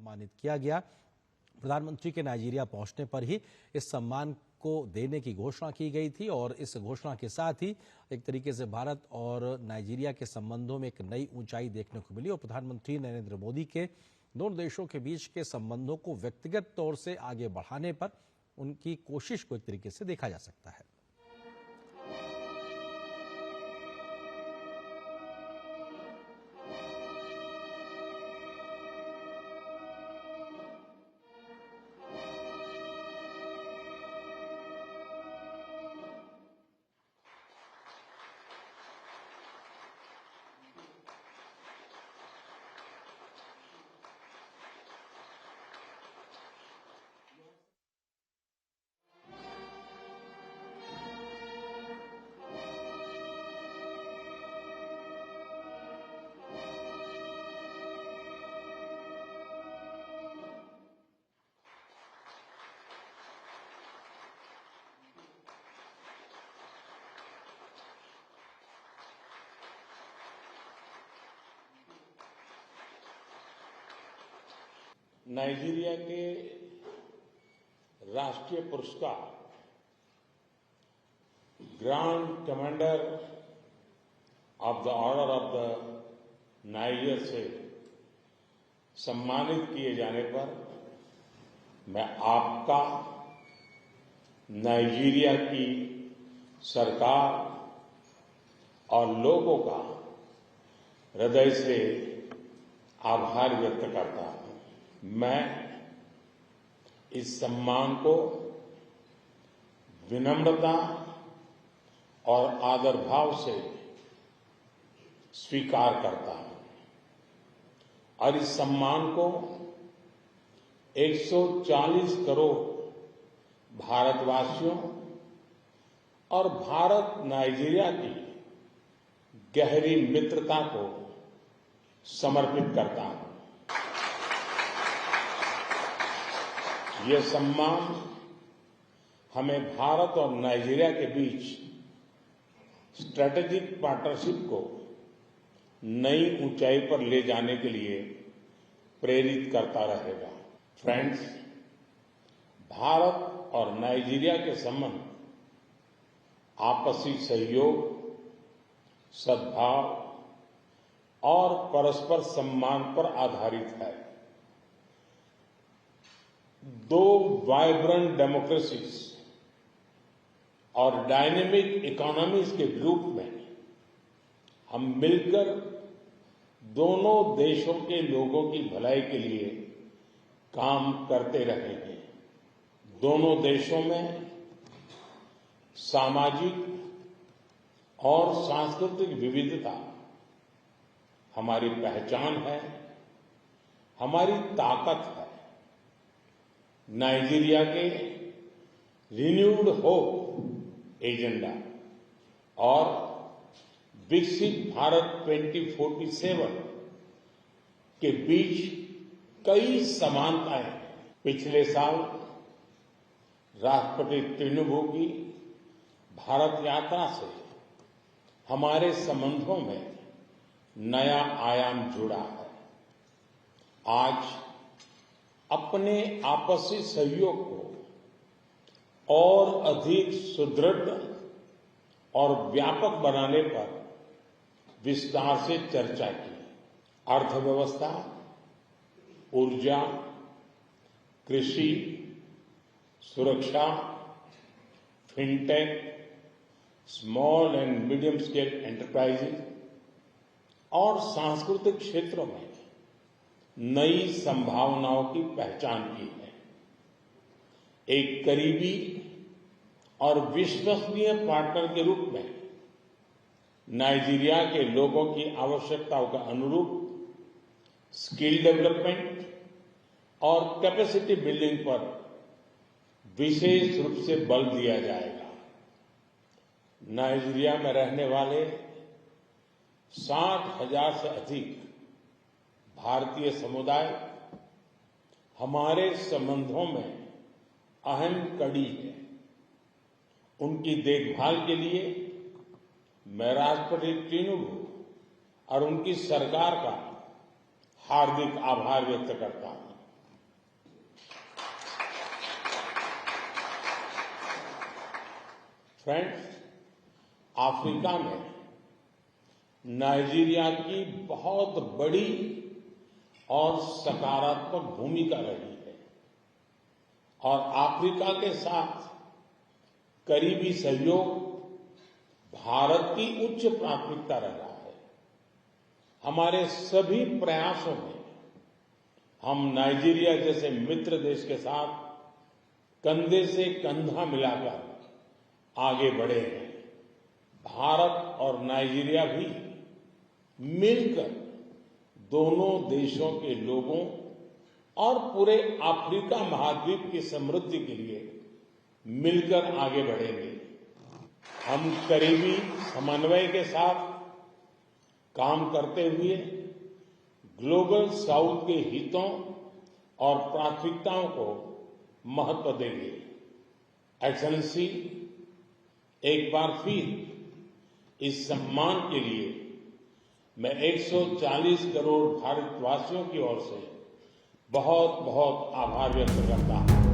सम्मानित किया गया। प्रधानमंत्री के नाइजीरिया पहुंचने पर ही इस सम्मान को देने की घोषणा की गई थी और इस घोषणा के साथ ही एक तरीके से भारत और नाइजीरिया के संबंधों में एक नई ऊंचाई देखने को मिली और प्रधानमंत्री नरेंद्र मोदी के दोनों देशों के बीच के संबंधों को व्यक्तिगत तौर से आगे बढ़ाने पर उनकी कोशिश को एक तरीके से देखा जा सकता है। नाइजीरिया के राष्ट्रीय पुरस्कार grand commander of the order of the niger से सम्मानित किए जाने पर मैं आपका, नाइजीरिया की सरकार और लोगों का हृदय से आभार व्यक्त करता हूं। मैं इस सम्मान को विनम्रता और आदर भाव से स्वीकार करता हूं और इस सम्मान को 140 करोड़ भारतवासियों और भारत नाइजीरिया की गहरी मित्रता को समर्पित करता हूं। यह सम्मान हमें भारत और नाइजीरिया के बीच स्ट्रैटेजिक पार्टनरशिप को नई ऊंचाई पर ले जाने के लिए प्रेरित करता रहेगा। फ्रेंड्स, भारत और नाइजीरिया के संबंध आपसी सहयोग, सद्भाव और परस्पर सम्मान पर आधारित है। दो वाइब्रेंट डेमोक्रेसीज और डायनेमिक इकोनॉमीज के ग्रुप में हम मिलकर दोनों देशों के लोगों की भलाई के लिए काम करते रहे हैं। दोनों देशों में सामाजिक और सांस्कृतिक विविधता हमारी पहचान है, हमारी ताकत है। नाइजीरिया के रिन्यूड होप एजेंडा और विकसित भारत 2047 के बीच कई समानताएं हैं। पिछले साल राष्ट्रपति तिनुबू की भारत यात्रा से हमारे संबंधों में नया आयाम जुड़ा है। आज अपने आपसी सहयोग को और अधिक सुदृढ़ और व्यापक बनाने पर विस्तार से चर्चा की। अर्थव्यवस्था, ऊर्जा, कृषि, सुरक्षा, fintech, small and medium scale enterprises और सांस्कृतिक क्षेत्रों में नई संभावनाओं की पहचान की है। एक करीबी और विश्वसनीय पार्टनर के रूप में नाइजीरिया के लोगों की आवश्यकताओं के अनुरूप स्किल डेवलपमेंट और कैपेसिटी बिल्डिंग पर विशेष रूप से बल दिया जाएगा। नाइजीरिया में रहने वाले 60,000 से अधिक भारतीय समुदाय हमारे संबंधों में अहम कड़ी है। उनकी देखभाल के लिए मैं राष्ट्रपति तिनुबू और उनकी सरकार का हार्दिक आभार व्यक्त करता हूं। फ्रेंड्स, अफ्रीका में नाइजीरिया की बहुत बड़ी और सकारात्मक भूमिका रही है और अफ्रीका के साथ करीबी सहयोग भारत की उच्च प्राथमिकता रहा है। हमारे सभी प्रयासों में हम नाइजीरिया जैसे मित्र देश के साथ कंधे से कंधा मिलाकर आगे बढ़े हैं। भारत और नाइजीरिया भी मिलकर दोनों देशों के लोगों और पूरे अफ्रीका महाद्वीप की समृद्धि के लिए मिलकर आगे बढ़ेंगे। हम करीबी समन्वय के साथ काम करते हुए ग्लोबल साउथ के हितों और प्राथमिकताओं को महत्व देंगे। एक्सेलेंसी, एक बार फिर इस सम्मान के लिए मैं 140 करोड़ भारतवासियों की ओर से बहुत बहुत आभार व्यक्त करता हूं।